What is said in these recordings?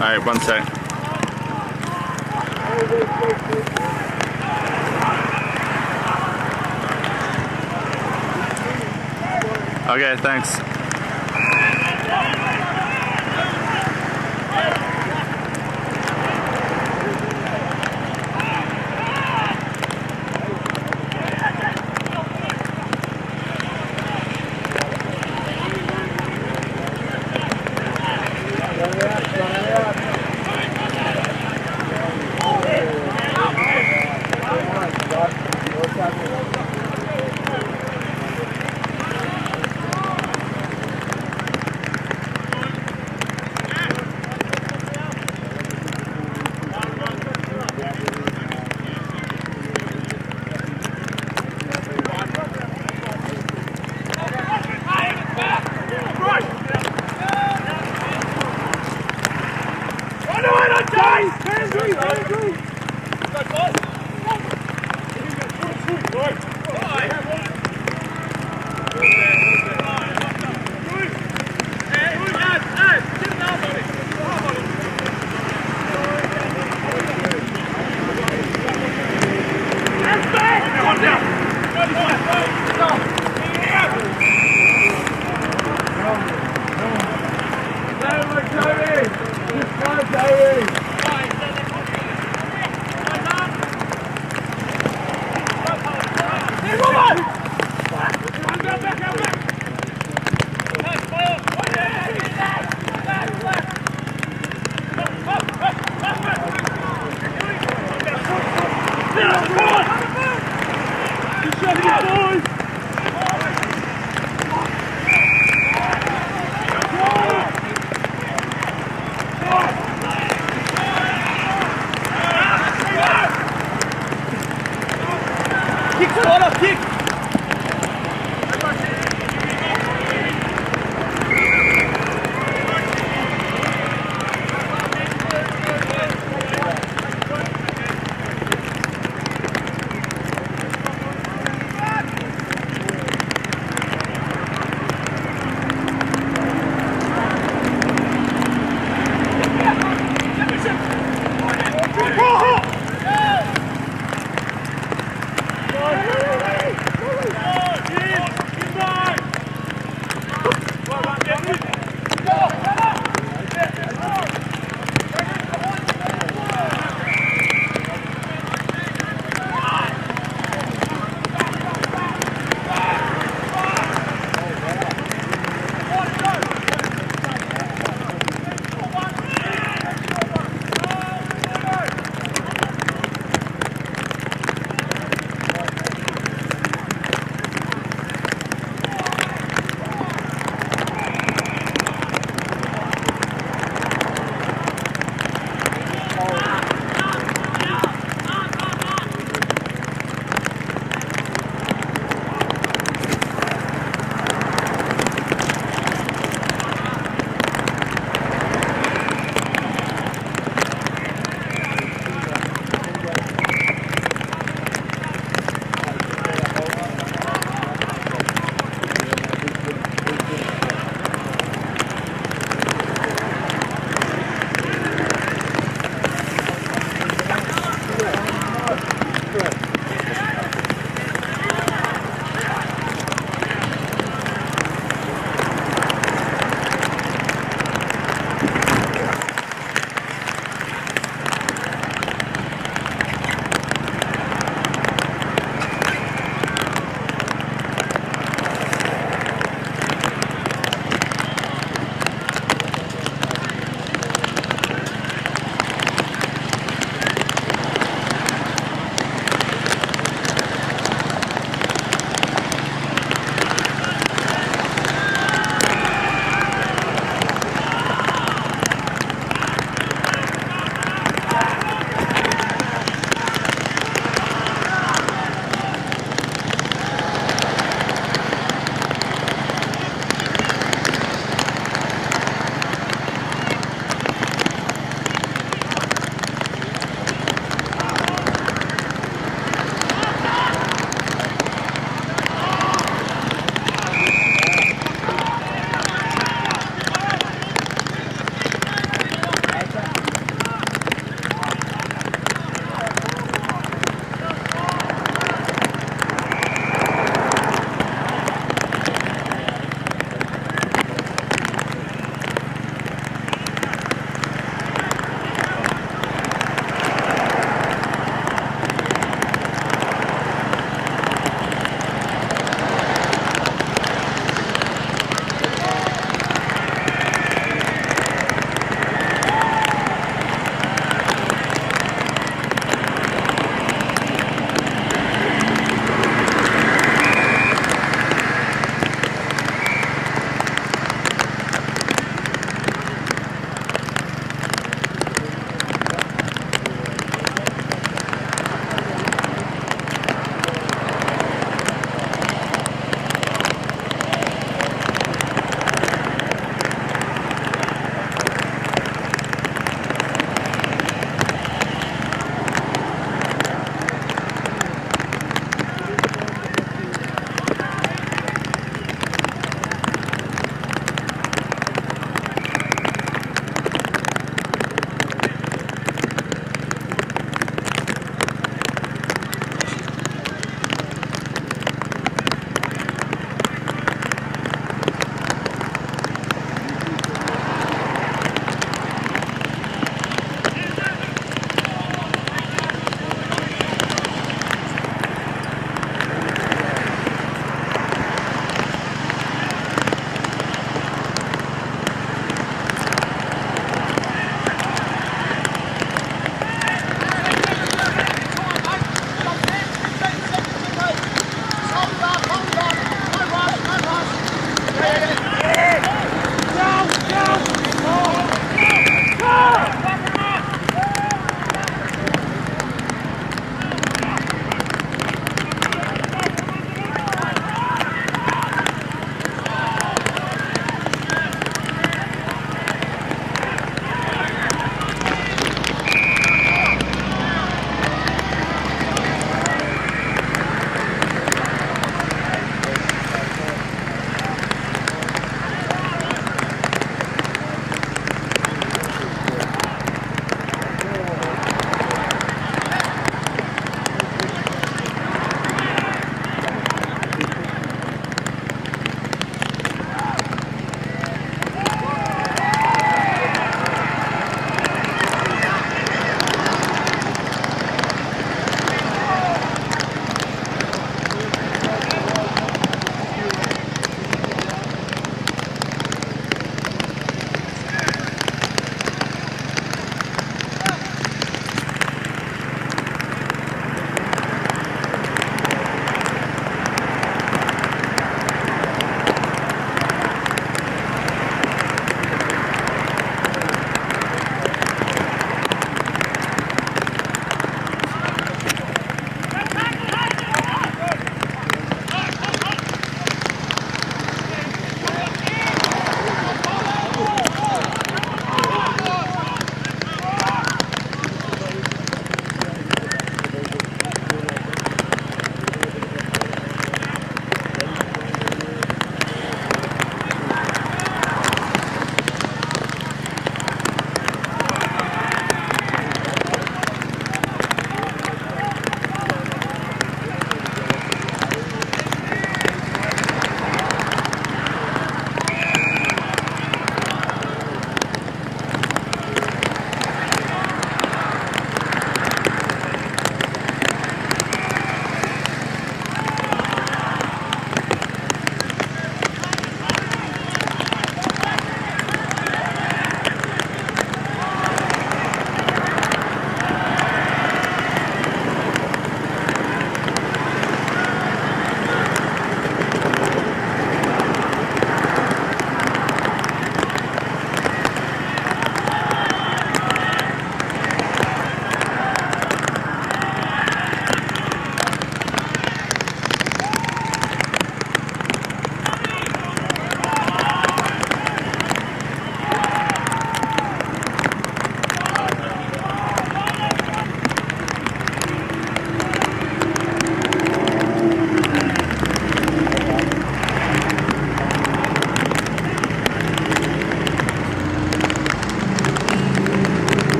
Alright, one sec. Okay, thanks.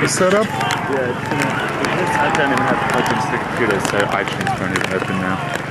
the setup? Yeah, I don't even have to plug into the computer, so iTunes won't even open now.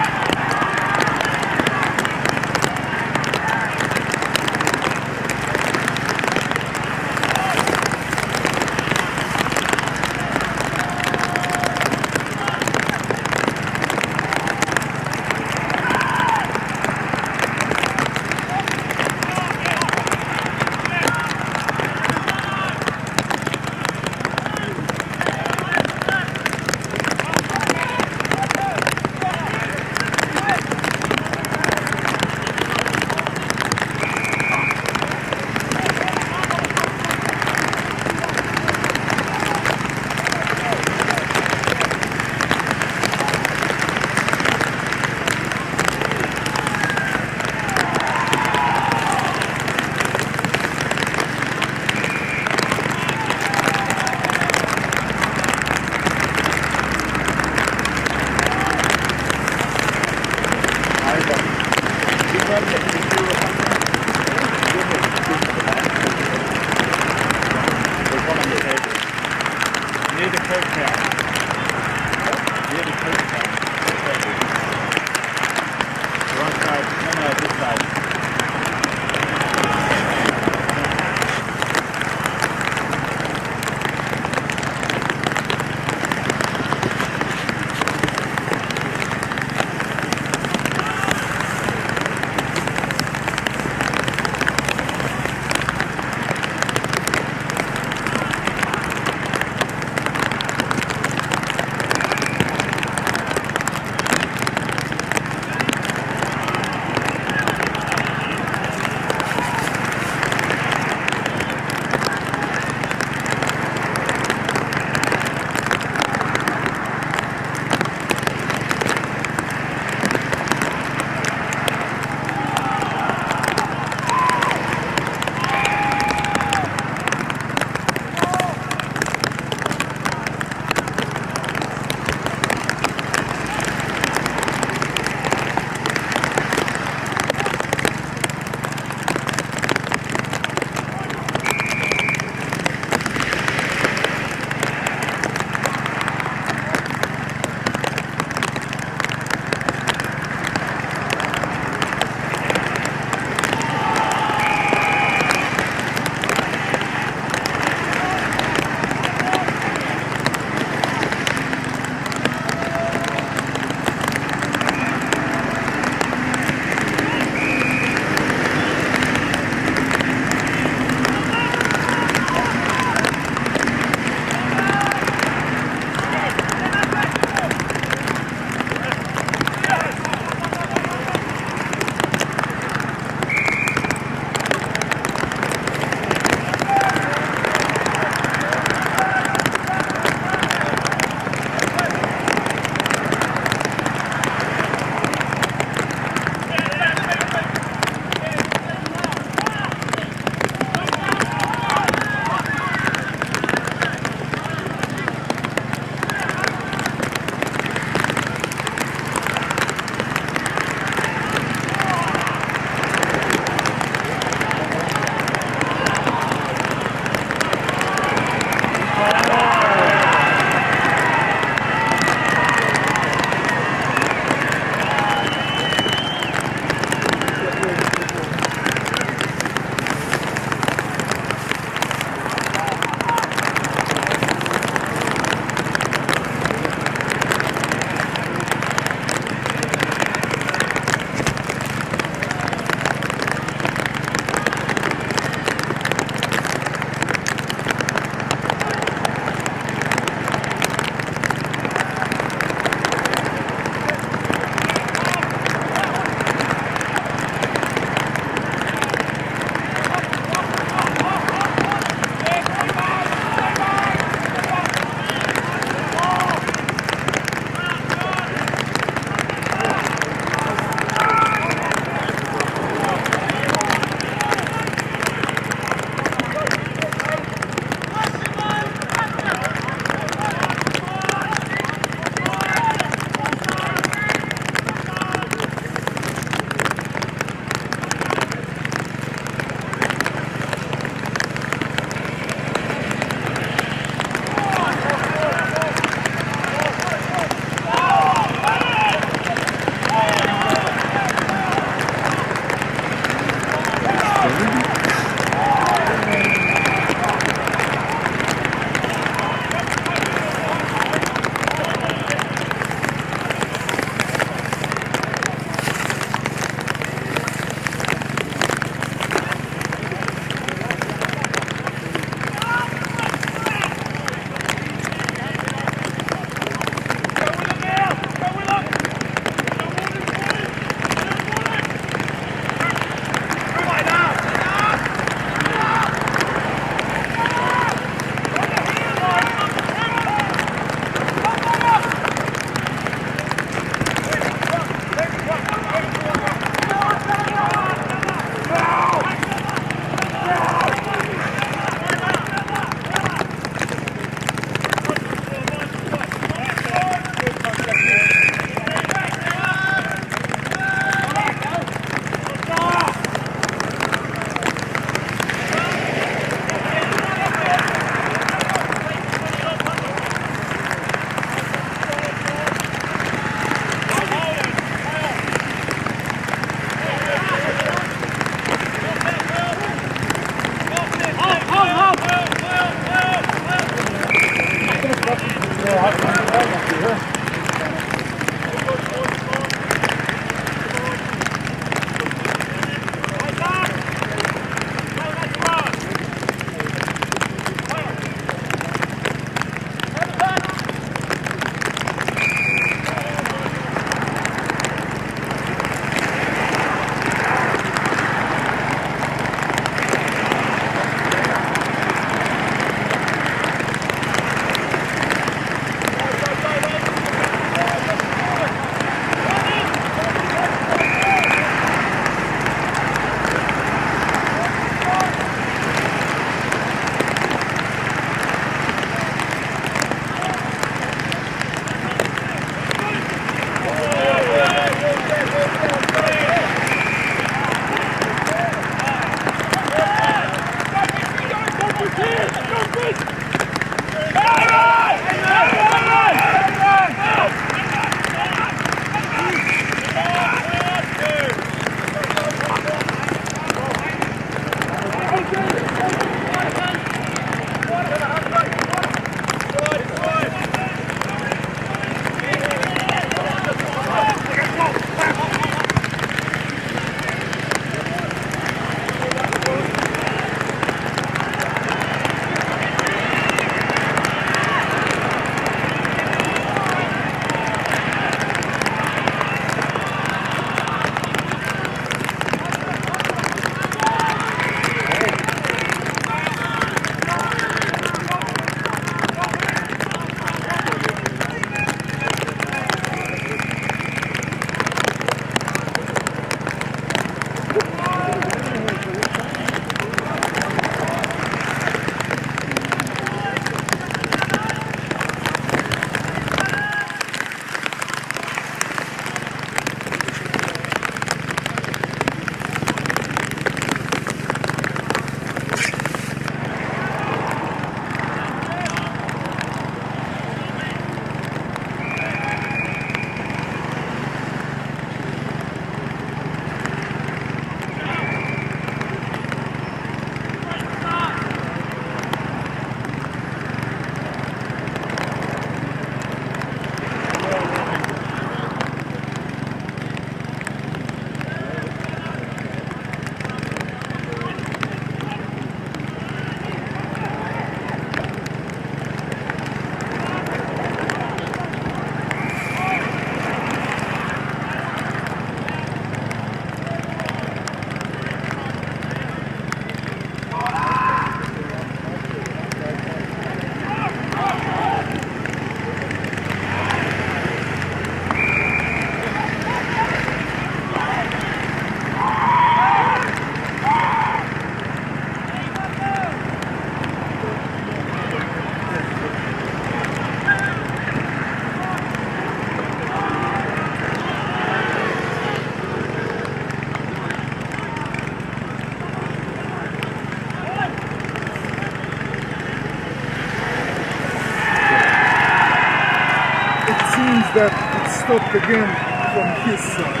That it stopped again from his side.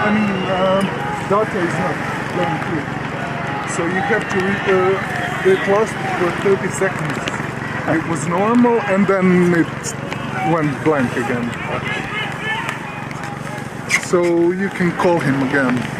I mean, data is not playing through. So you have to it lasted for 30 seconds. It was normal and then it went blank again. So you can call him again.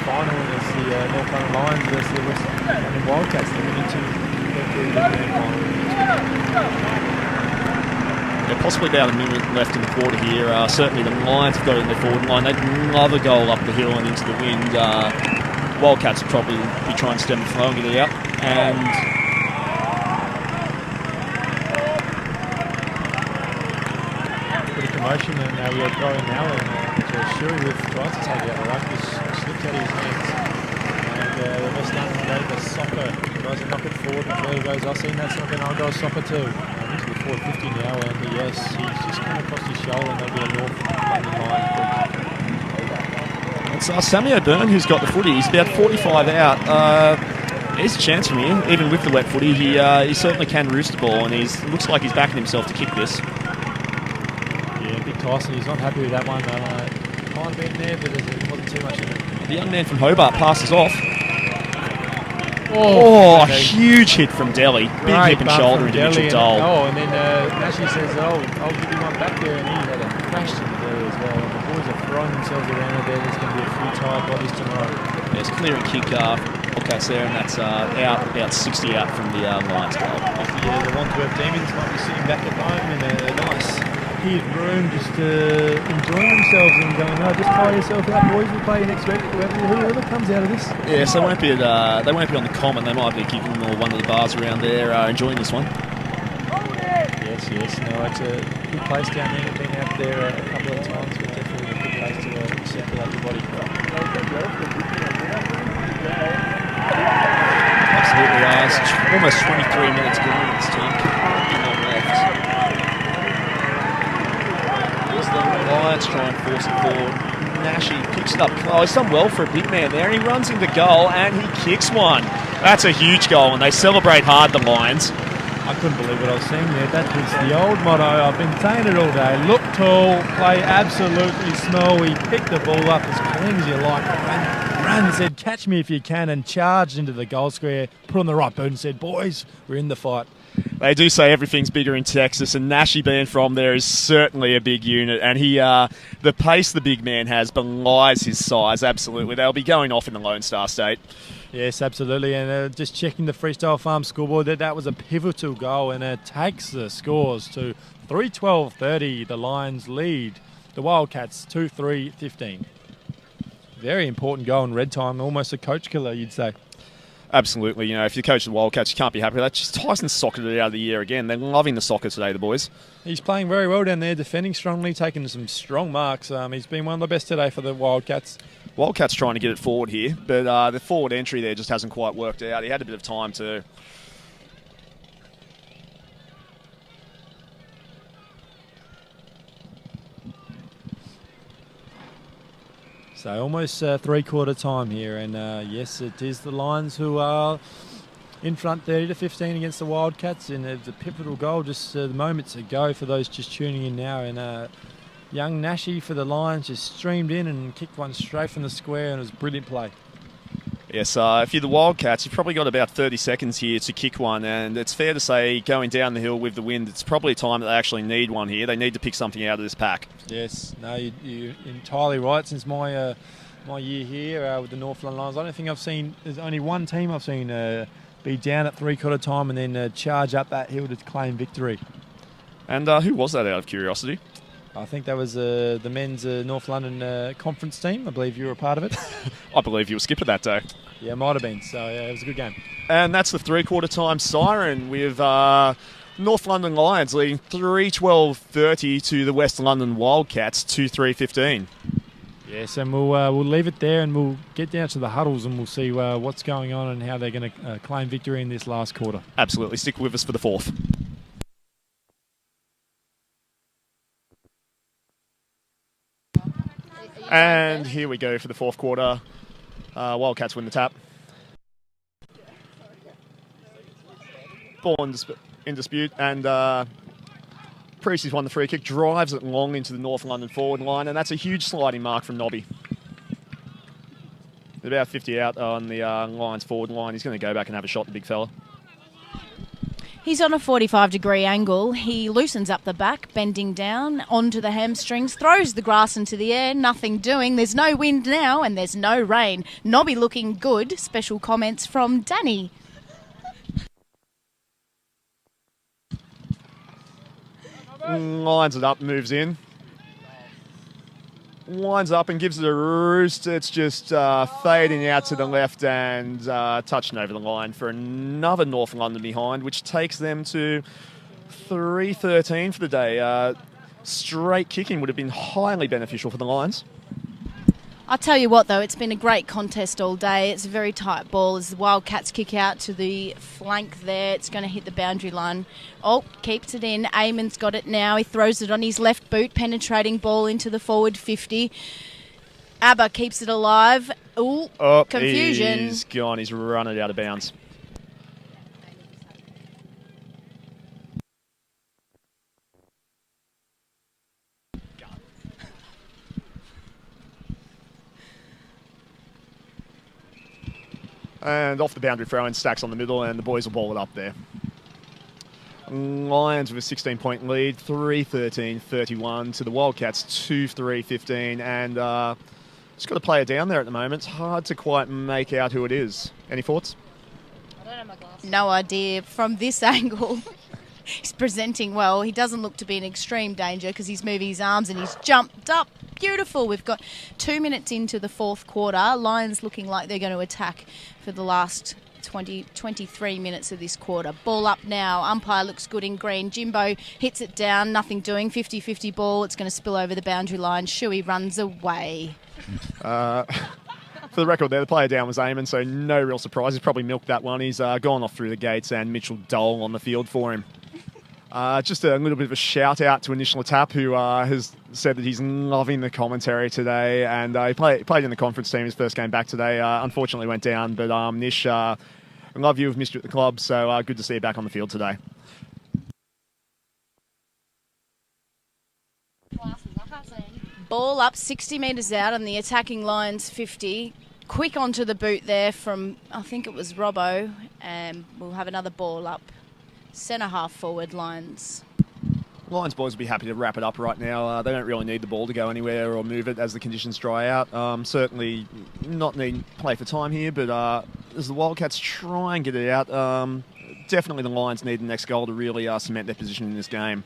final, and it's the North London Lions versus the West London Wildcats. They're winning to possibly about a minute left in the quarter here. Certainly the Lions have got it in their forward line. They'd love a goal up the hill and into the wind. Wildcats will probably be trying to stem the flow and get it out. And bit of commotion, and we are throwing now, and Shuri with tries to take it out. The ruck just slipped out of his hands. And the West London gave the soccer. Guys are knock it forward, and there he goes. I've seen that's not going to go soccer too. Into the 450 now, and yes, he's just come across his shoulder, and there'll be a North London line. it's Sammy O'Byrne who's got the footy. He's about 45 out. There's a chance from here, even with the wet footy. He certainly can roost the ball, and looks like he's backing himself to kick this. Yeah, Big Tyson, he's not happy with that one. Might have been there, but there wasn't too much in it. The young man from Hobart passes off. Oh, a huge hit from Delhi. Big hip and shoulder individual Dole. And then Nashi says, I'll give you one back there, and he had a crash to the there as well. And the boys are throwing themselves around there. There's going to be a few tired bodies tomorrow. There's clear and kick Wildcats there, and that's out about 60 out from the Lions goal. The Wandsworth Demons might be sitting back at home in a nice heated room, just enjoying themselves and going, just tire yourself out, boys. We'll play you next week. Whoever comes out of this. Yeah, so they won't be on the common. They might be kicking or one of the bars around there, enjoying this one. Yes. No, it's a good place down there. I've been out there a couple of times, but definitely a good place to circulate your body. Absolutely, almost 23 minutes gone in this team. Left. The Lions try and force it forward. Nashi picks it up close. He's done well for a big man there, and he runs into goal and he kicks one. That's a huge goal, and they celebrate hard, the Lions. I couldn't believe what I was seeing there. That was the old motto. I've been saying it all day. Look tall, play absolutely snowy, pick the ball up as clean as you like. Ran, said, catch me if you can, and charged into the goal square, put on the right boot and said, boys, we're in the fight. They do say everything's bigger in Texas, and Nashi being from there is certainly a big unit. And the pace the big man has belies his size, absolutely. They'll be going off in the Lone Star State. Yes, absolutely. And just checking the Freestyle Farm scoreboard, that was a pivotal goal, and it takes the scores to 3-12-30. The Lions lead. The Wildcats 2-3-15. Very important goal in red time, almost a coach killer, you'd say. Absolutely. If you coach the Wildcats, you can't be happy with that. Just Tyson socketed it out of the year again. They're loving the soccer today, the boys. He's playing very well down there, defending strongly, taking some strong marks. He's been one of the best today for the Wildcats. Wildcats trying to get it forward here, but the forward entry there just hasn't quite worked out. He had a bit of time to... So almost three-quarter time here, and yes, it is the Lions who are in front 30-15 against the Wildcats, and it's a pivotal goal just moments ago for those just tuning in now. And young Nashi for the Lions just streamed in and kicked one straight from the square, and it was a brilliant play. Yes, if you're the Wildcats, you've probably got about 30 seconds here to kick one, and it's fair to say going down the hill with the wind, it's probably time that they actually need one here. They need to pick something out of this pack. Yes, no, you're entirely right. Since my year here with the North London Lions, I don't think I've seen, there's only one team I've seen be down at three-quarter time and then charge up that hill to claim victory. And who was that, out of curiosity? I think that was the men's North London conference team. I believe you were a part of it. I believe you were skipper that day. Yeah, it might have been. So, yeah, it was a good game. And that's the three-quarter time siren with North London Lions leading 3-12-30 to the West London Wildcats 2-3-15. Yes, and we'll leave it there and we'll get down to the huddles and we'll see what's going on and how they're going to claim victory in this last quarter. Absolutely. Stick with us for the fourth. And here we go for the fourth quarter. Wildcats win the tap. Ball in dispute, and Preesty's won the free kick, drives it long into the North London forward line, and that's a huge sliding mark from Nobby. About 50 out on the Lions forward line. He's going to go back and have a shot, the big fella. He's on a 45-degree angle. He loosens up the back, bending down onto the hamstrings, throws the grass into the air, nothing doing. There's no wind now and there's no rain. Nobby looking good. Special comments from Danny. Lines it up, moves in. Winds up and gives it a roost. It's just fading out to the left and touching over the line for another North London behind, which takes them to 3:13 for the day. Straight kicking would have been highly beneficial for the Lions. I'll tell you what, though, it's been a great contest all day. It's a very tight ball as the Wildcats kick out to the flank there. It's going to hit the boundary line. Oh, keeps it in. Eamon's got it now. He throws it on his left boot, penetrating ball into the forward 50. Abba keeps it alive. Ooh, confusion. He's gone. He's run it out of bounds. And off the boundary throw and Stacks on the middle, and the boys will ball it up there. Lions with a 16-point lead, 3-13-31 to the Wildcats, 2-3-15. And just got a player down there at the moment. It's hard to quite make out who it is. Any thoughts? I don't have my glasses. No idea. From this angle, he's presenting well. He doesn't look to be in extreme danger because he's moving his arms and he's jumped up. Beautiful. We've got 2 minutes into the fourth quarter. Lions looking like they're going to attack for the last 23 minutes of this quarter. Ball up now. Umpire looks good in green. Jimbo hits it down. Nothing doing. 50-50 ball. It's going to spill over the boundary line. Shuey runs away. For the record there, the player down was Eamon, so no real surprise. He's probably milked that one. He's gone off through the gates, and Mitchell Dole on the field for him. Just a little bit of a shout out to Initial Tap, who has said that he's loving the commentary today, and he played in the conference team his first game back today. Unfortunately went down, but Nish, I love you. We've missed you at the club, so good to see you back on the field today. Ball up 60 metres out on the attacking Lions 50. Quick onto the boot there from, I think it was Robbo, and we'll have another ball up. Centre half forward Lions. Lions boys will be happy to wrap it up right now. They don't really need the ball to go anywhere or move it as the conditions dry out. Certainly not need play for time here, but as the Wildcats try and get it out, definitely the Lions need the next goal to really cement their position in this game.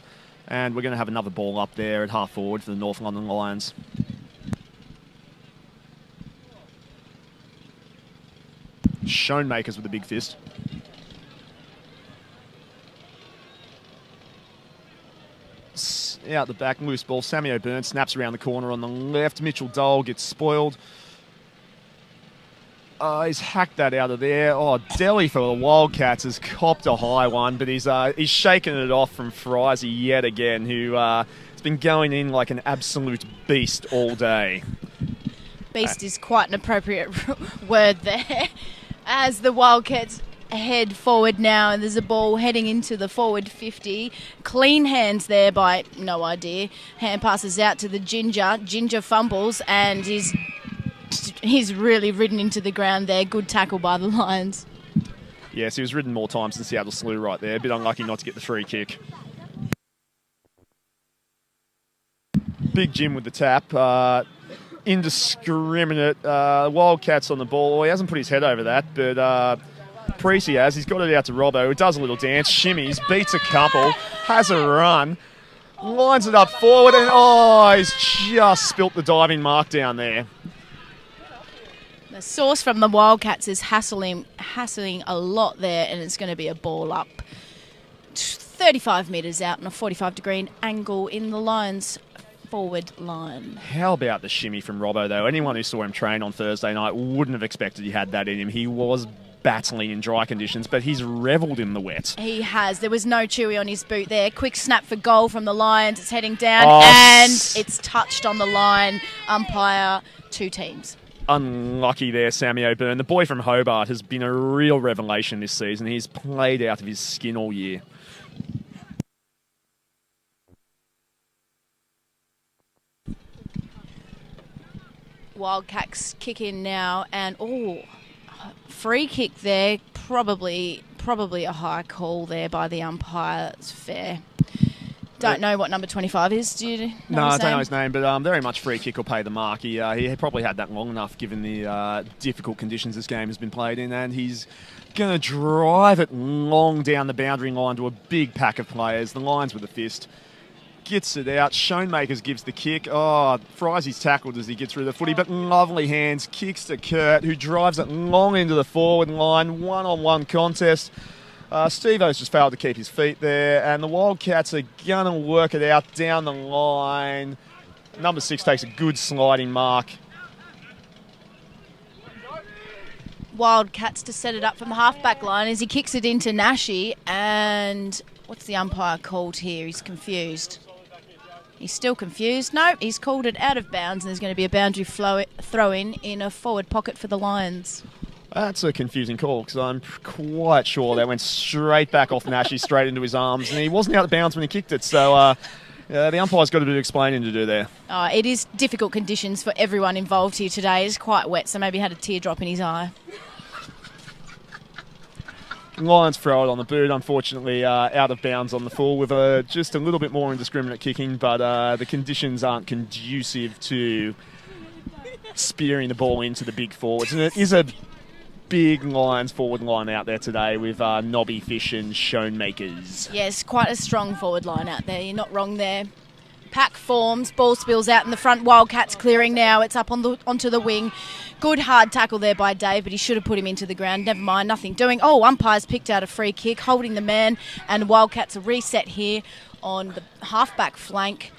And we're going to have another ball up there at half forward for the North London Lions. Schoenmakers with a big fist. Out the back, loose ball. Sammy O'Byrne snaps around the corner on the left. Mitchell Dole gets spoiled. He's hacked that out of there. Oh, Delhi for the Wildcats has copped a high one, but he's shaken it off from Frizy yet again, who has been going in like an absolute beast all day. Beast is quite an appropriate word there. As the Wildcats head forward now, and there's a ball heading into the forward 50. Clean hands there by No Idea. Hand passes out to the Ginger. Ginger fumbles, and he's really ridden into the ground there. Good tackle by the Lions. Yes, he was ridden more times than Seattle Slew right there. A bit unlucky not to get the free kick. Big Jim with the tap. Indiscriminate. Wildcats on the ball. He hasn't put his head over that, but Preece has. He's got it out to Robbo, who does a little dance, shimmies, beats a couple, has a run, lines it up forward, and he's just spilt the diving mark down there. The source from the Wildcats is hassling a lot there, and it's going to be a ball up 35 metres out on a 45-degree angle in the Lions' forward line. How about the shimmy from Robbo, though? Anyone who saw him train on Thursday night wouldn't have expected he had that in him. He was battling in dry conditions, but he's revelled in the wet. He has. There was no chewy on his boot there. Quick snap for goal from the Lions. It's heading down, and it's touched on the line. Umpire, 2 teams. Unlucky there, Sammy O'Byrne. The boy from Hobart has been a real revelation this season. He's played out of his skin all year. Wildcats kick in now, and free kick there. probably a high call there by the umpire. It's fair. Don't know what number 25 is. Do you know No, I his don't know name? his name, but very much free kick will pay the mark. He probably had that long enough given the difficult conditions this game has been played in, and he's going to drive it long down the boundary line to a big pack of players. The Lions with a fist. Gets it out. Schoenmakers gives the kick. Oh, Fries tackled as he gets rid of the footy, but lovely hands. Kicks to Kurt, who drives it long into the forward line. One-on-one contest. Steve-O's just failed to keep his feet there, and the Wildcats are going to work it out down the line. Number 6 takes a good sliding mark. Wildcats to set it up from the half-back line as he kicks it into Nashi, and what's the umpire called here? He's confused. He's still confused. No, he's called it out of bounds, and there's going to be a boundary throw-in in a forward pocket for the Lions. That's a confusing call because I'm quite sure that went straight back off Nashi, straight into his arms, and he wasn't out of bounds when he kicked it. So the umpire's got a bit of explaining to do there. It is difficult conditions for everyone involved here today. It's quite wet, so maybe he had a teardrop in his eye. Lions throw it on the boot, unfortunately out of bounds on the full with just a little bit more indiscriminate kicking, but the conditions aren't conducive to spearing the ball into the big forwards. And it is a big Lions forward line out there today with Nobby, Fish and Schoenmakers. Yes, quite a strong forward line out there. You're not wrong there. Pack forms, ball spills out in the front. Wildcats clearing now. It's up onto the wing. Good hard tackle there by Dave, but he should have put him into the ground. Never mind, nothing doing. Oh, umpires picked out a free kick, holding the man, and Wildcats a reset here on the halfback flank,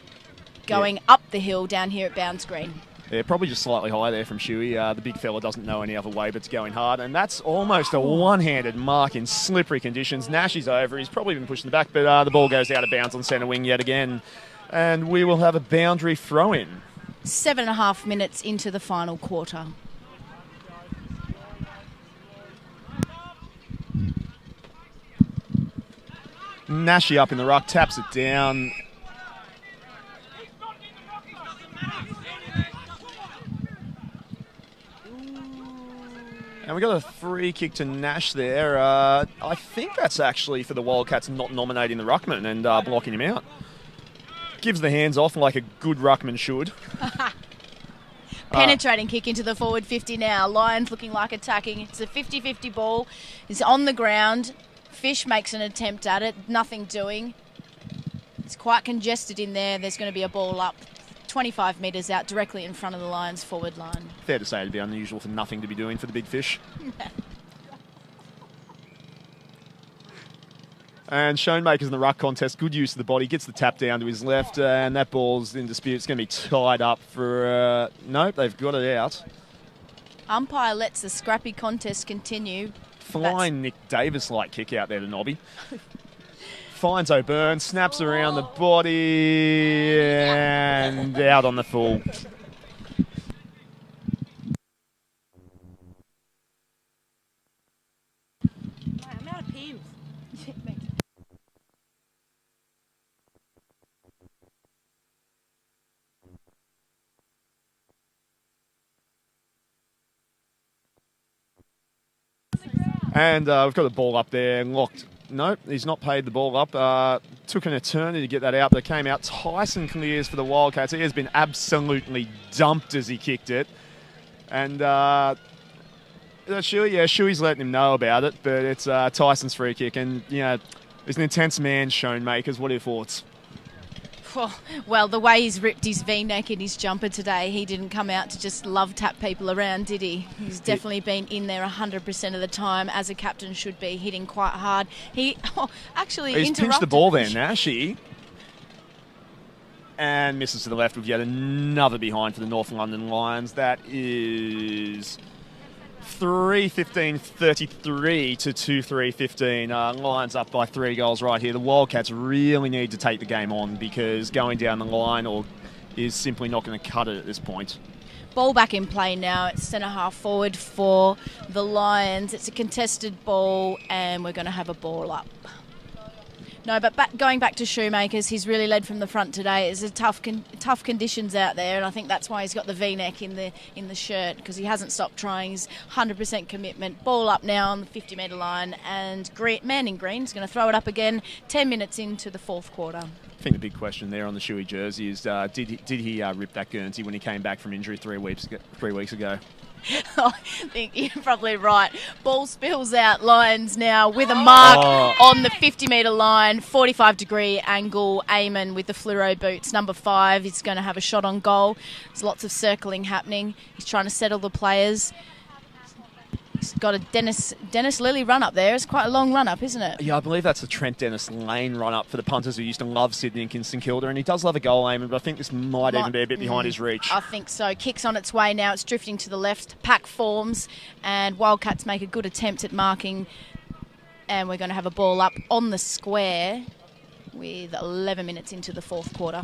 going up the hill down here at Bounds Green. Yeah, probably just slightly high there from Shuey. The big fella doesn't know any other way but to going hard, and that's almost a one-handed mark in slippery conditions. Nash is over. He's probably been pushing the back, but the ball goes out of bounds on centre wing yet again, and we will have a boundary throw-in. 7.5 minutes into the final quarter. Nashi up in the ruck, taps it down. And we got a free kick to Nash there. I think that's actually for the Wildcats not nominating the ruckman and blocking him out. Gives the hands off like a good ruckman should. Penetrating kick into the forward 50 now. Lions looking like attacking. It's a 50-50 ball. It's on the ground. Fish makes an attempt at it. Nothing doing. It's quite congested in there. There's going to be a ball up 25 metres out directly in front of the Lions forward line. Fair to say it'd be unusual for nothing to be doing for the big fish. And Schoenmakers in the ruck contest, good use of the body, gets the tap down to his left, and that ball's in dispute. It's going to be tied up for... nope, they've got it out. Umpire lets the scrappy contest continue. Flying Nick Davis-like kick out there to Nobby. Finds O'Byrne, snaps around the body, and out on the full. I'm out of pins. And we've got the ball up there, locked. Nope, he's not paid the ball up. Took an eternity to get that out, but it came out. Tyson clears for the Wildcats. He has been absolutely dumped as he kicked it. And Shuey's letting him know about it, but it's Tyson's free kick. And, you know, he's an intense man, Schoenmakers. What are your thoughts? Well, the way he's ripped his V-neck in his jumper today, he didn't come out to just love tap people around, did he? He's definitely been in there 100% of the time, as a captain should be, hitting quite hard. He actually He's interrupted. pinched the ball there, Nashi. And misses to the left with yet another behind for the North London Lions. That is 3:15:33 to 2:3:15. Lions up by 3 goals right here. The Wildcats really need to take the game on because going down the line is simply not going to cut it at this point. Ball back in play now. It's centre half forward for the Lions. It's a contested ball and we're going to have a ball up. No, but going back to Shoemakers, he's really led from the front today. It's a tough conditions out there, and I think that's why he's got the V-neck in the shirt, because he hasn't stopped trying. He's 100% commitment. Ball up now on the 50-metre line, and man in green is going to throw it up again 10 minutes into the fourth quarter. I think the big question there on the Shuey jersey is did he rip that Guernsey when he came back from injury 3 weeks ago? I think you're probably right. Ball spills out, Lions now with a mark on the 50-metre line, 45-degree angle. Eamon with the fluoro boots, number 5. He's going to have a shot on goal. There's lots of circling happening. He's trying to settle the players. He's got a Dennis Lilly run up there. It's quite a long run up, isn't it? Yeah, I believe that's the Trent Dennis Lane run up for the punters who used to love Sydney and St Kilda, and he does love a goal, Eamon, but I think this might even be a bit behind his reach. I think so. Kick's on its way now. It's drifting to the left. Pack forms, and Wildcats make a good attempt at marking, and we're going to have a ball up on the square with 11 minutes into the fourth quarter.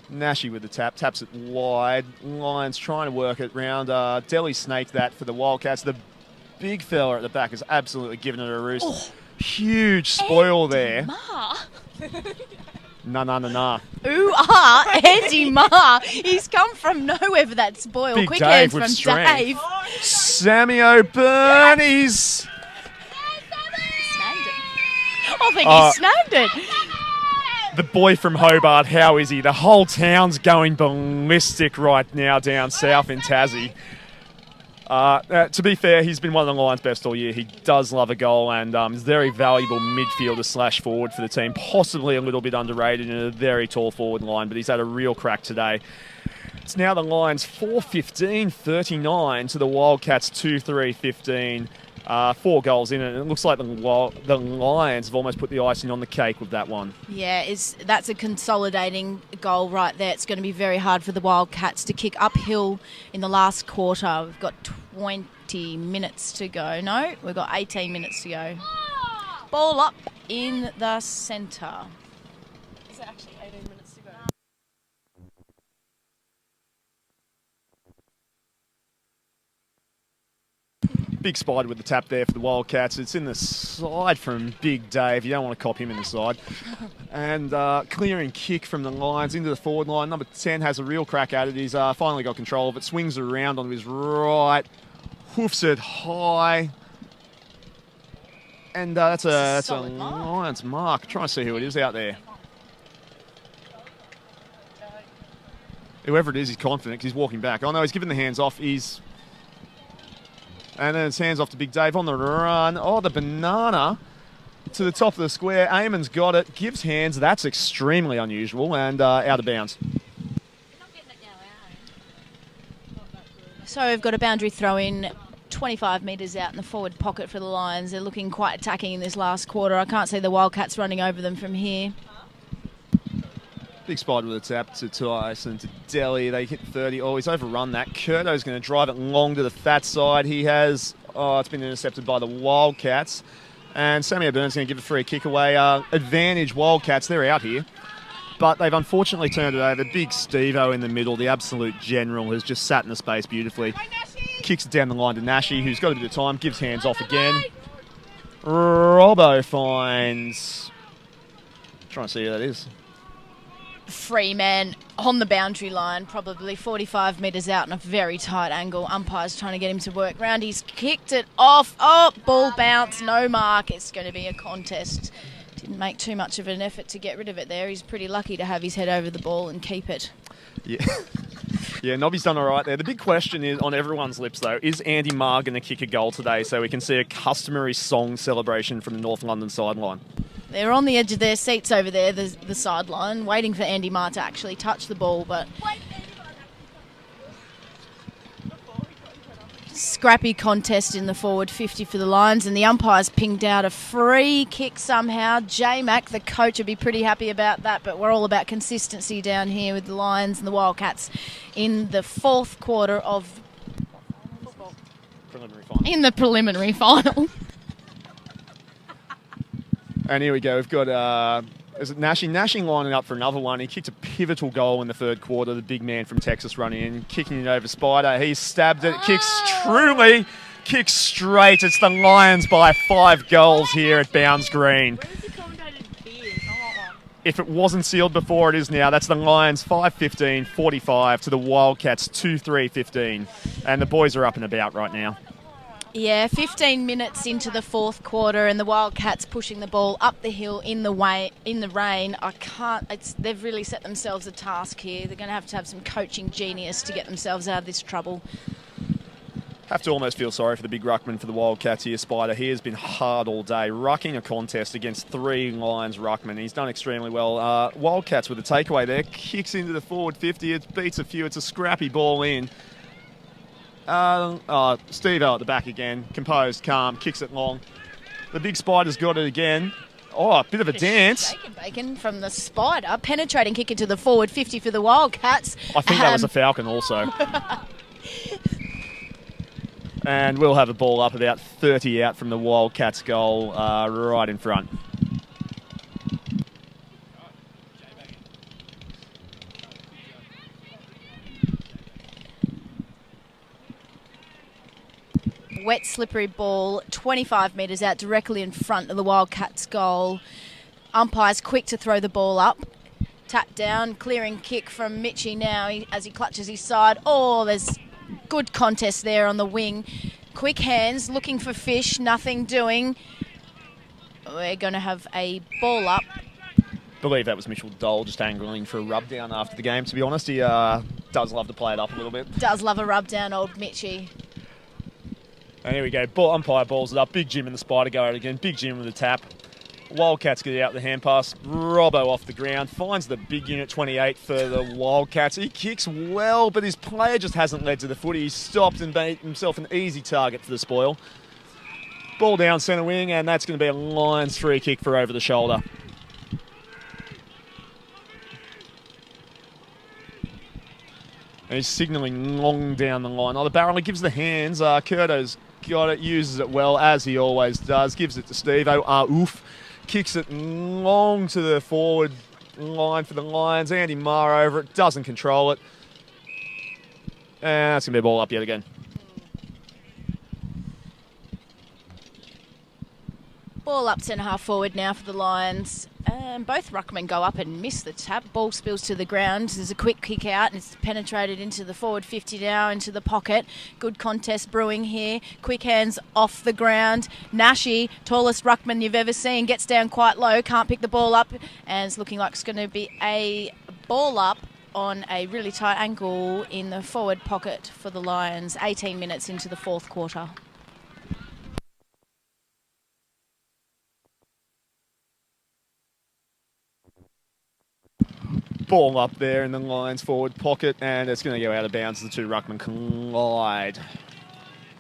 Nashi with the taps it wide. Lions trying to work it round. Delhi snaked that for the Wildcats. The big fella at the back has absolutely given it a roost. Oh. Huge spoil there. Nah. Eddie Ma. He's come from nowhere for that spoil. Big Quick Dave hands with from strength. Dave. Sammy O'Burney's. Snagged it. I think he snagged it. The boy from Hobart, how is he? The whole town's going ballistic right now down south in Tassie. To be fair, he's been one of the Lions' best all year. He does love a goal and is very valuable midfielder / forward for the team. Possibly a little bit underrated in a very tall forward line, but he's had a real crack today. It's now the Lions 4-15-39 to the Wildcats 2-3-15. 4 goals in it, and it looks like the Lions have almost put the icing on the cake with that one. Yeah, that's a consolidating goal right there. It's going to be very hard for the Wildcats to kick uphill in the last quarter. We've got 20 minutes to go. No, we've got 18 minutes to go. Ball up in the centre. Is it actually 18 minutes to go? Big spider with the tap there for the Wildcats. It's in the side from Big Dave. You don't want to cop him in the side. And clearing kick from the Lions into the forward line. Number 10 has a real crack at it. He's finally got control of it. Swings around on his right. Hoofs it high. And that's a Lions mark. Try and see who it is out there. Whoever it is, he's confident because he's walking back. Oh no, he's given the hands off. And then it's hands off to Big Dave on the run. Oh, the banana to the top of the square. Eamon's got it. Gives hands. That's extremely unusual and out of bounds. So we've got a boundary throw in 25 metres out in the forward pocket for the Lions. They're looking quite attacking in this last quarter. I can't see the Wildcats running over them from here. Big spider with a tap to Tyson, to Delhi. They hit 30. Oh, he's overrun that. Curto's going to drive it long to the fat side. He has... Oh, it's been intercepted by the Wildcats. And Sammy O'Burn's going to give a free kick away. Advantage Wildcats. They're out here. But they've unfortunately turned it over. Big Steve-O in the middle, the absolute general, has just sat in the space beautifully. Kicks it down the line to Nashi, who's got a bit of time. Gives hands off again. Robbo finds... Trying to see who that is. Free man on the boundary line, probably 45 metres out in a very tight angle. Umpire's trying to get him to work round. He's kicked it off. Oh, ball bounce, no mark. It's going to be a contest. Didn't make too much of an effort to get rid of it there. He's pretty lucky to have his head over the ball and keep it. Yeah. Yeah, Nobby's done all right there. The big question is on everyone's lips, though, is Andy Marr going to kick a goal today so we can see a customary song celebration from the North London sideline? They're on the edge of their seats over there, the sideline, waiting for Andy Marr to actually touch the ball, but... Scrappy contest in the forward 50 for the Lions, and the umpire's pinged out a free kick somehow. J-Mac, the coach, would be pretty happy about that, but we're all about consistency down here with the Lions and the Wildcats in the fourth quarter of... In the preliminary final. And here we go. We've got is it Nashi? Nashi lining up for another one. He kicked a pivotal goal in the third quarter. The big man from Texas running in, kicking it over Spider. He stabbed it. Kicks truly Kick straight. It's the Lions by 5 goals here at Bounds Green. Where's the commentated beers? I want one. If it wasn't sealed before, it is now. That's the Lions 5-15-45 to the Wildcats 2-3-15. And the boys are up and about right now. Yeah, 15 minutes into the fourth quarter, and the Wildcats pushing the ball up the hill in the rain. They've really set themselves a task here. They're going to have some coaching genius to get themselves out of this trouble. Have to almost feel sorry for the big ruckman for the Wildcats here, Spider. He has been hard all day, rucking a contest against 3 Lions ruckmen. He's done extremely well. Wildcats with a takeaway there, kicks into the forward 50. It beats a few. It's a scrappy ball in. Steve-O at the back again, composed, calm, kicks it long. The big Spider's got it again. Oh, a bit of a dance. Shake and bacon from the Spider. Penetrating kick into the forward 50 for the Wildcats. I think that was a Falcon also. And we'll have a ball up about 30 out from the Wildcats goal right in front. Wet, slippery ball, 25 metres out, directly in front of the Wildcats goal. Umpire's quick to throw the ball up. Tap down, clearing kick from Mitchie now as he clutches his side. Oh, there's good contest there on the wing. Quick hands, looking for fish, nothing doing. We're going to have a ball up. I believe that was Mitchell Dole just angling for a rub down after the game, to be honest. He does love to play it up a little bit. Does love a rub down, old Mitchie. And here we go. Umpire balls it up. Big Jim and the Spider go out again. Big Jim with a tap. Wildcats get out the hand pass. Robbo off the ground. Finds the big unit 28 for the Wildcats. He kicks well, but his player just hasn't led to the footy. He's stopped and made himself an easy target for the spoil. Ball down centre wing, and that's going to be a Lions free kick for over the shoulder. And he's signalling long down the line. Oh, the barrel, he gives the hands. Curto's got it, uses it well, as he always does. Gives it to Steve-O. Kicks it long to the forward line for the Lions. Andy Marr over it, doesn't control it. And that's going to be a ball up yet again. Ball up centre half forward now for the Lions. Both ruckmen go up and miss the tap. Ball spills to the ground. There's a quick kick out and it's penetrated into the forward 50 now, into the pocket. Good contest brewing here. Quick hands off the ground. Nashi, tallest ruckman you've ever seen, gets down quite low, can't pick the ball up, and it's looking like it's going to be a ball up on a really tight ankle in the forward pocket for the Lions. 18 minutes into the fourth quarter. Ball up there in the Lions forward pocket, and it's going to go out of bounds. The 2 ruckmen collide.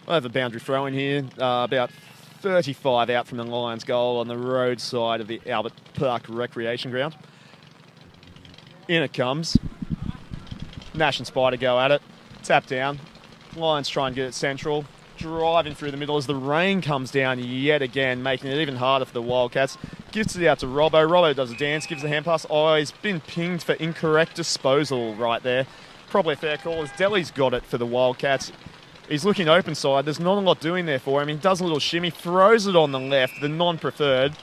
We'll have a boundary throw in here, about 35 out from the Lions goal on the road side of the Albert Park Recreation Ground. In it comes. Nash and Spider go at it. Tap down. Lions try and get it central. Driving through the middle as the rain comes down yet again, making it even harder for the Wildcats. Gives it out to Robbo. Robbo does a dance, gives a hand pass. Oh, he's been pinged for incorrect disposal right there. Probably a fair call as Delhi's got it for the Wildcats. He's looking open side. There's not a lot doing there for him. He does a little shimmy, throws it on the left, the non-preferred.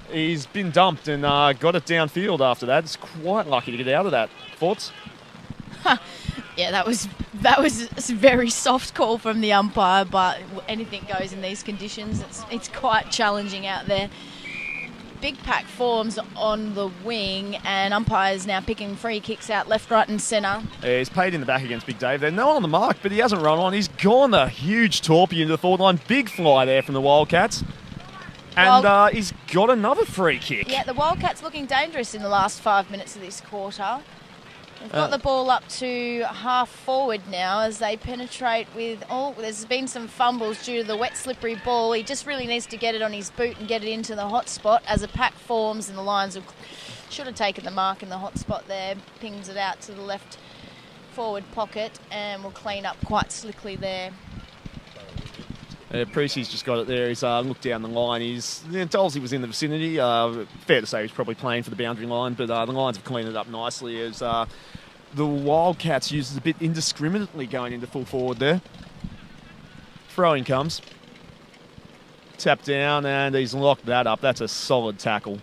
He's been dumped and got it downfield after that. It's quite lucky to get out of that. Thoughts? Yeah, that was a very soft call from the umpire, but anything goes in these conditions. It's quite challenging out there. Big pack forms on the wing, and umpires now picking free kicks out left, right and centre. Yeah, he's paid in the back against Big Dave there. No one on the mark, but he hasn't run on. He's gone a huge torpy into the forward line. Big fly there from the Wildcats. And he's got another free kick. Yeah, the Wildcats looking dangerous in the last 5 minutes of this quarter. They've got the ball up to half forward now as they penetrate with... Oh, there's been some fumbles due to the wet, slippery ball. He just really needs to get it on his boot and get it into the hot spot as a pack forms, and the Lions should have taken the mark in the hot spot there. Pings it out to the left forward pocket and will clean up quite slickly there. Preecey's just got it there. He's looked down the line. Dolsey was in the vicinity. Fair to say he's probably playing for the boundary line, but the Lions have cleaned it up nicely as the Wildcats uses a bit indiscriminately going into full forward there. Throwing comes. Tap down, and he's locked that up. That's a solid tackle.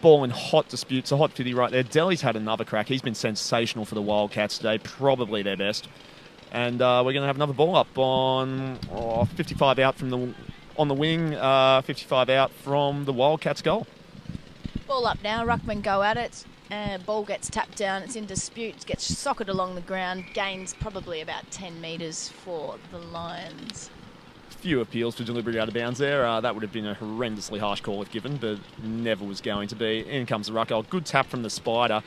Ball in hot disputes. A hot 50 right there. Delhi's had another crack. He's been sensational for the Wildcats today. Probably their best. And we're going to have another ball up on 55 out from on the wing. 55 out from the Wildcats' goal. Ball up now. Ruckman go at it. Ball gets tapped down. It's in dispute. Gets socked along the ground. Gains probably about 10 metres for the Lions. Few appeals for delivery out of bounds there. That would have been a horrendously harsh call if given, but never was going to be. In comes the ruck. Good tap from the Spider.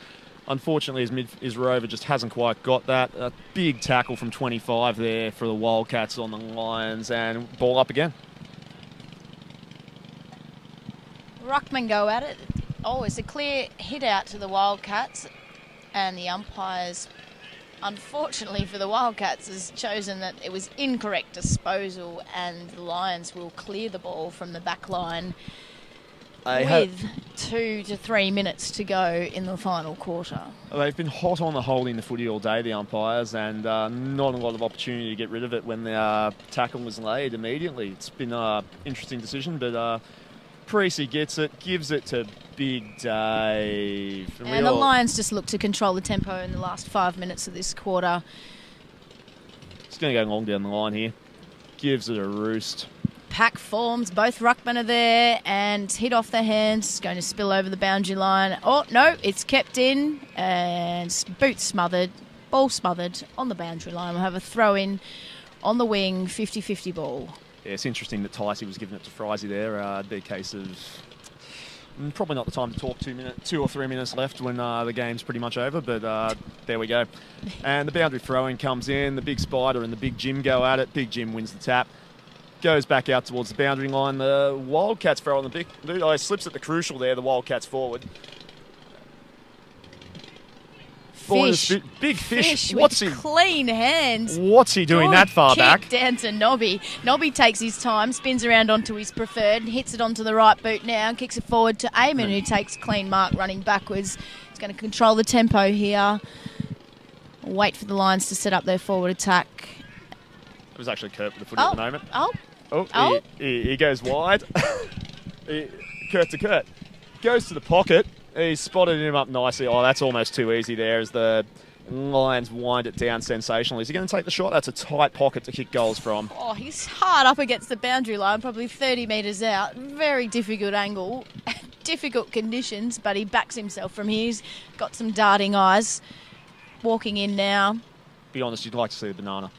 Unfortunately, his rover just hasn't quite got that. A big tackle from 25 there for the Wildcats on the Lions, and ball up again. Ruckman go at it. Oh, it's a clear hit out to the Wildcats, and the umpires, unfortunately for the Wildcats, has chosen that it was incorrect disposal, and the Lions will clear the ball from the back line with 2 to 3 minutes to go in the final quarter. They've been hot on the holding the footy all day, the umpires, and not a lot of opportunity to get rid of it when the tackle was laid immediately. It's been an interesting decision, but Precy gets it, gives it to Big Dave. And the Lions just look to control the tempo in the last 5 minutes of this quarter. It's going to go long down the line here. Gives it a roost. Pack forms, both ruckmen are there, and hit off their hands. It's going to spill over the boundary line. Oh, no, it's kept in, and boot smothered, ball smothered on the boundary line. We'll have a throw in on the wing, 50-50 ball. Yeah, it's interesting that Ticey was giving it to Frizy there. The case of probably not the time to talk. 2 or 3 minutes left when the game's pretty much over, but there we go. And the boundary throw-in comes in. The Big Spider and the Big Jim go at it. Big Jim wins the tap. Goes back out towards the boundary line. The Wildcats throw on the big... Oh, slips at the crucial there, the Wildcats forward. Big fish. What's he? Clean hands. What's he doing that far back? Down to Nobby. Nobby takes his time, spins around onto his preferred, hits it onto the right boot now, and kicks it forward to Eamon, who takes clean mark running backwards. He's going to control the tempo here. Wait for the Lions to set up their forward attack. It was actually Kurt with the footy at the moment. Oh. He goes wide. Kurt to Kurt. Goes to the pocket. He's spotted him up nicely. Oh, that's almost too easy there as the Lions wind it down sensationally. Is he going to take the shot? That's a tight pocket to kick goals from. Oh, he's hard up against the boundary line, probably 30 metres out. Very difficult angle. Difficult conditions, but he backs himself from here. He's got some darting eyes. Walking in now. Be honest, you'd like to see the banana.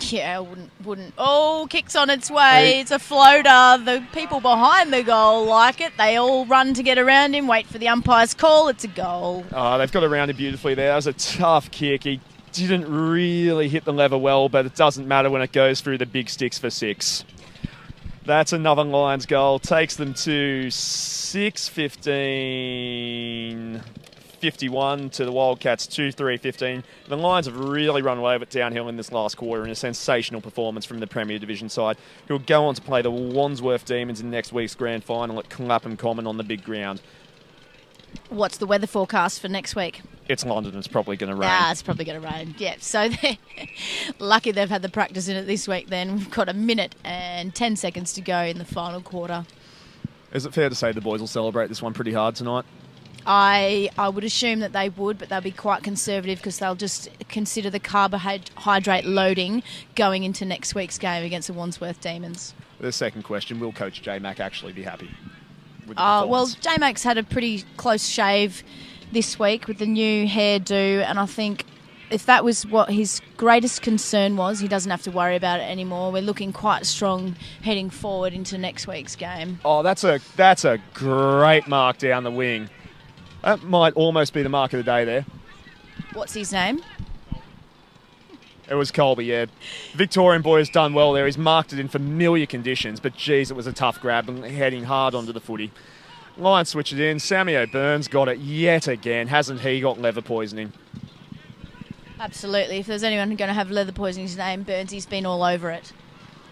Yeah, I wouldn't. Oh, kicks on its way. It's a floater. The people behind the goal like it. They all run to get around him, wait for the umpire's call. It's a goal. Oh, they've got around him beautifully there. That was a tough kick. He didn't really hit the lever well, but it doesn't matter when it goes through the big sticks for 6. That's another Lions goal. Takes them to 6-15. 51 to the Wildcats 2-3-15. The Lions have really run away with it downhill in this last quarter in a sensational performance from the Premier Division side, who will go on to play the Wandsworth Demons in next week's grand final at Clapham Common on the big ground. What's the weather forecast for next week? It's London. It's probably going to rain. It's probably going to rain. Yeah, so they're lucky they've had the practice in it this week then. We've got 1 minute and 10 seconds to go in the final quarter. Is it fair to say the boys will celebrate this one pretty hard tonight? I would assume that they would, but they'll be quite conservative because they'll just consider the carbohydrate loading going into next week's game against the Wandsworth Demons. The second question, will Coach J-Mac actually be happy with the performance? Well, J-Mac's had a pretty close shave this week with the new hairdo, and I think if that was what his greatest concern was, he doesn't have to worry about it anymore. We're looking quite strong heading forward into next week's game. Oh, that's a great mark down the wing. That might almost be the mark of the day there. What's his name? It was Colby, yeah. Victorian boy has done well there. He's marked it in familiar conditions, but geez, it was a tough grab and heading hard onto the footy. Lions switch it in. Sammy O'Byrne's got it yet again. Hasn't he got leather poisoning? Absolutely. If there's anyone going to have leather poisoning, his name Burns. He's been all over it.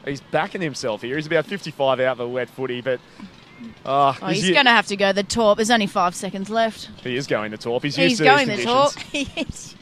He's backing himself here. He's about 55 out of a wet footy, but... he's going to have to go the top. There's only 5 seconds left. He is going the top. He's used to going these the top. conditions.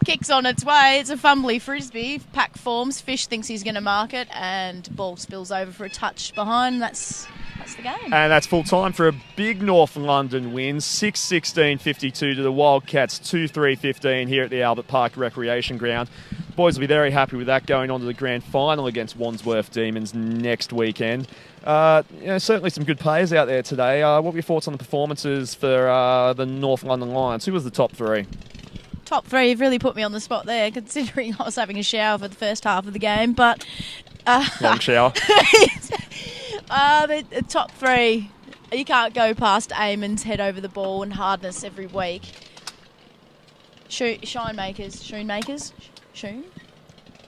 Kicks on its way. It's a fumbly frisbee. Pack forms. Fish thinks he's going to mark it, and ball spills over for a touch behind. That's the game. And that's full time for a big North London win. 6-16-52 to the Wildcats, 2-3-15 here at the Albert Park Recreation Ground. Boys will be very happy with that, going on to the grand final against Wandsworth Demons next weekend. Certainly some good players out there today. What were your thoughts on the performances for the North London Lions? Who was the top three? Top three, you've really put me on the spot there, considering I was having a shower for the first half of the game. But Long shower. the top three, you can't go past Eamon's head over the ball and hardness every week. Schoonmakers.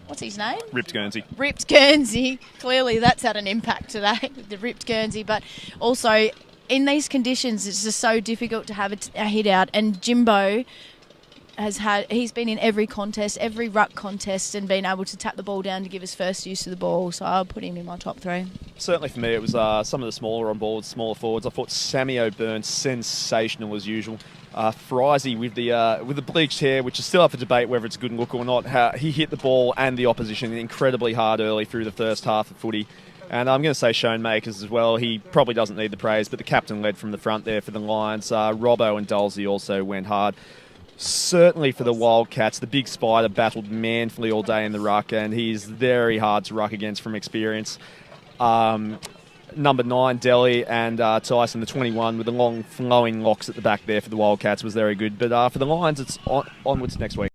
What's his name? Ripped Guernsey. Ripped Guernsey. Clearly that's had an impact today, the ripped Guernsey. But also, in these conditions, it's just so difficult to have a hit out. And Jimbo he's been in every contest, every ruck contest, and been able to tap the ball down to give his first use of the ball. So I'll put him in my top three. Certainly for me, it was some of the smaller on board, smaller forwards. I thought Sammy O'Byrne, sensational as usual. Frizy with the bleached hair, which is still up for debate whether it's a good look or not. He hit the ball and the opposition incredibly hard early through the first half of footy. And I'm going to say Schoenmakers as well. He probably doesn't need the praise, but the captain led from the front there for the Lions. Robbo and Dolsey also went hard. Certainly for the Wildcats, the big spider battled manfully all day in the ruck, and he's very hard to ruck against from experience. Number 9, Delhi, and Tyson, the 21, with the long flowing locks at the back there for the Wildcats, was very good. But for the Lions, it's onwards next week.